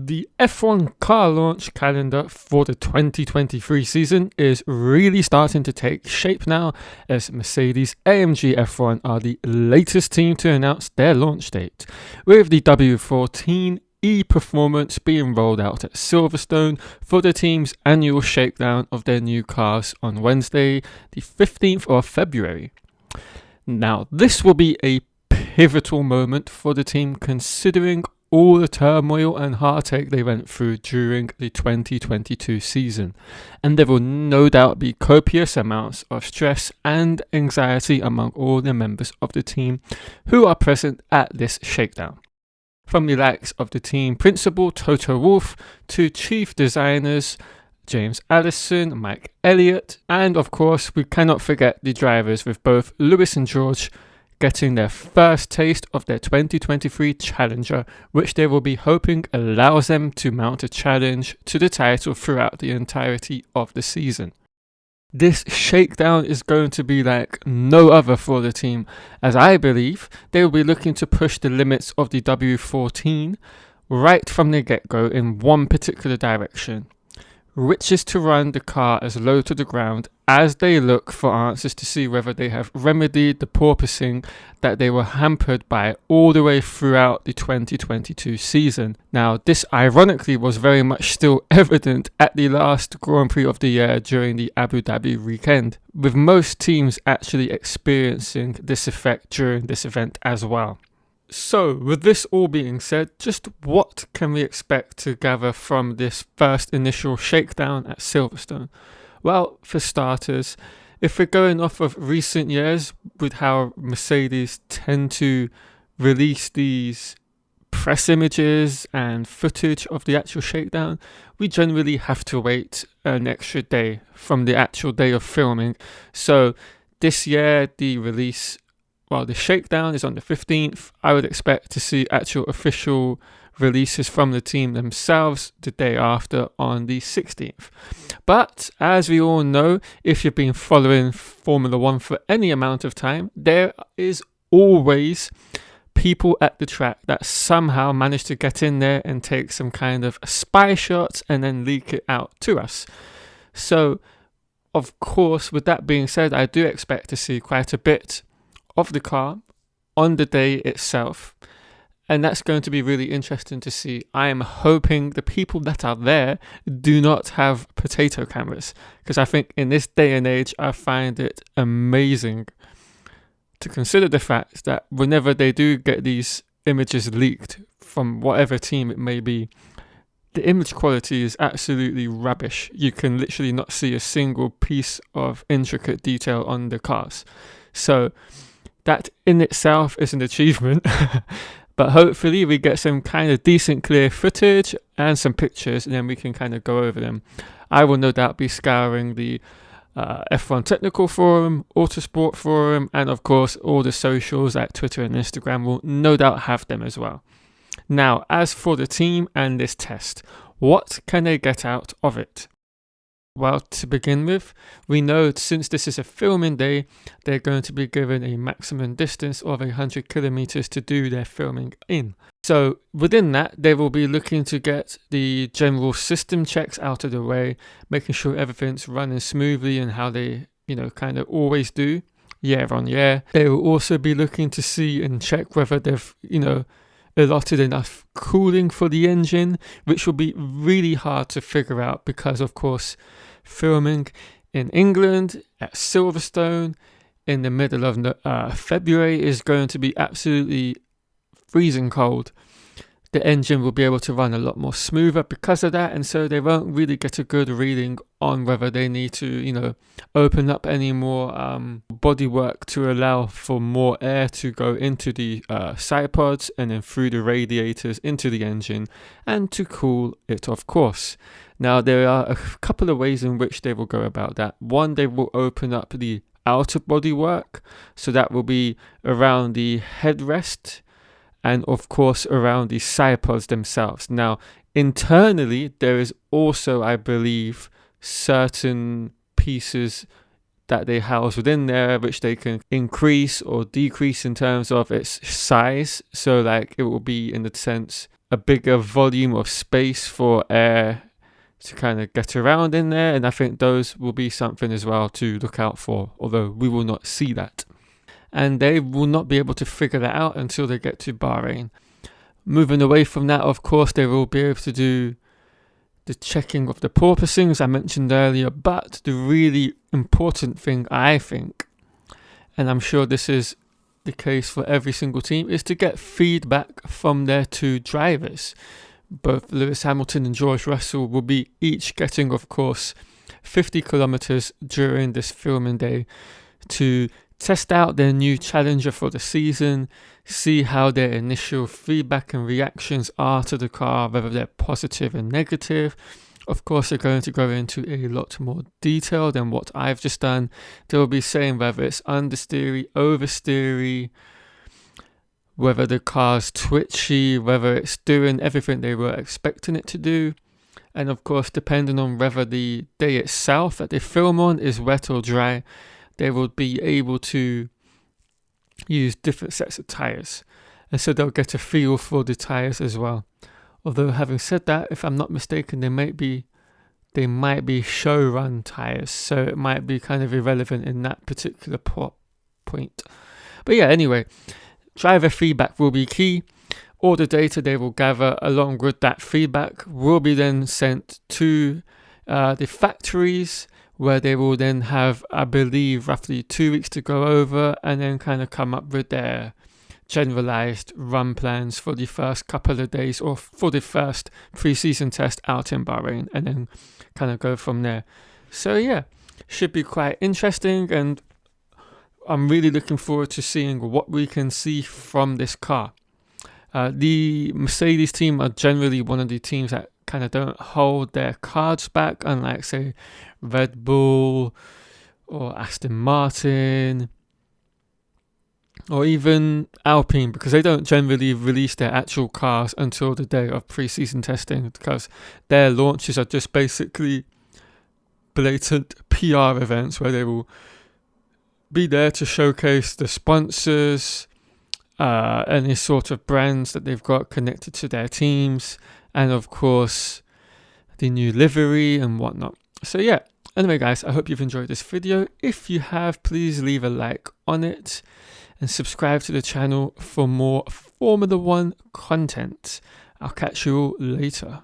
The F1 car launch calendar for the 2023 season is really starting to take shape now, as Mercedes AMG F1 are the latest team to announce their launch date, with the W14 e-performance being rolled out at Silverstone for the team's annual shakedown of their new cars on Wednesday, the 15th of February. Now, this will be a pivotal moment for the team, considering all the turmoil and heartache they went through during the 2022 season, and there will no doubt be copious amounts of stress and anxiety among all the members of the team who are present at this shakedown. From the likes of the team principal Toto Wolff to chief designers James Allison, Mike Elliott, and of course we cannot forget the drivers, with both Lewis and George getting their first taste of their 2023 Challenger, which they will be hoping allows them to mount a challenge to the title throughout the entirety of the season. This shakedown is going to be like no other for the team, as I believe they will be looking to push the limits of the W14 right from the get-go in one particular direction, which is to run the car as low to the ground as they look for answers to see whether they have remedied the porpoising that they were hampered by all the way throughout the 2022 season. Now, this ironically was very much still evident at the last Grand Prix of the year during the Abu Dhabi weekend, with most teams actually experiencing this effect during this event as well. So, with this all being said, just what can we expect to gather from this first initial shakedown at Silverstone? Well, for starters, if we're going off of recent years with how Mercedes tend to release these press images and footage of the actual shakedown, we generally have to wait an extra day from the actual day of filming. So, this year, the shakedown is on the 15th. I would expect to see actual official releases from the team themselves the day after on the 16th. But as we all know, if you've been following Formula One for any amount of time, there is always people at the track that somehow manage to get in there and take some kind of spy shots and then leak it out to us. So, of course, with that being said, I do expect to see quite a bit of the car on the day itself, and that's going to be really interesting to see. I am hoping the people that are there do not have potato cameras, because I think in this day and age I find it amazing to consider the fact that whenever they do get these images leaked from whatever team it may be, the image quality is absolutely rubbish. You can literally not see a single piece of intricate detail on the cars. So that in itself is an achievement, but hopefully we get some kind of decent clear footage and some pictures, and then we can kind of go over them. I will no doubt be scouring the F1 Technical Forum, Autosport Forum, and of course all the socials like Twitter and Instagram will no doubt have them as well. Now, as for the team and this test, what can they get out of it? Well, to begin with, we know since this is a filming day, they're going to be given a maximum distance of 100 kilometers to do their filming in. So within that, they will be looking to get the general system checks out of the way, making sure everything's running smoothly and how they, kind of always do year on year. They will also be looking to see and check whether they've, allotted enough cooling for the engine, which will be really hard to figure out because, of course, filming in England at Silverstone in the middle of February is going to be absolutely freezing cold. The engine will be able to run a lot more smoother because of that, and so they won't really get a good reading on whether they need to, open up any more bodywork to allow for more air to go into the side pods and then through the radiators into the engine and to cool it, of course. Now, there are a couple of ways in which they will go about that. One, they will open up the outer bodywork, so that will be around the headrest and of course around the side pods themselves. Now, internally, there is also, I believe, certain pieces that they house within there which they can increase or decrease in terms of its size. So like it will be in the sense a bigger volume of space for air to kind of get around in there, and I think those will be something as well to look out for, although we will not see that. And they will not be able to figure that out until they get to Bahrain. Moving away from that, of course, they will be able to do the checking of the porpoising, as I mentioned earlier, but the really important thing, I think, and I'm sure this is the case for every single team, is to get feedback from their two drivers. Both Lewis Hamilton and George Russell will be each getting, of course, 50 kilometers during this filming day to test out their new challenger for the season, see how their initial feedback and reactions are to the car, whether they're positive and negative. Of course, they're going to go into a lot more detail than what I've just done. They'll be saying whether it's understeery, oversteery, whether the car's twitchy, whether it's doing everything they were expecting it to do. And of course, depending on whether the day itself that they film on is wet or dry, they will be able to use different sets of tyres. And so they'll get a feel for the tyres as well. Although having said that, if I'm not mistaken, they might be show run tyres. So it might be kind of irrelevant in that particular point. But yeah, anyway, driver feedback will be key. All the data they will gather along with that feedback will be then sent to the factories, where they will then have, I believe, roughly 2 weeks to go over and then kind of come up with their generalized run plans for the first couple of days or for the first pre-season test out in Bahrain, and then kind of go from there. So yeah, should be quite interesting, and I'm really looking forward to seeing what we can see from this car. The Mercedes team are generally one of the teams that kind of don't hold their cards back, unlike, say, Red Bull or Aston Martin or even Alpine, because they don't generally release their actual cars until the day of pre-season testing, because their launches are just basically blatant PR events where they will be there to showcase the sponsors, any sort of brands that they've got connected to their teams, and of course the new livery and whatnot. So yeah, anyway guys, I hope you've enjoyed this video. If you have, please leave a like on it and subscribe to the channel for more Formula 1 content. I'll catch you all later.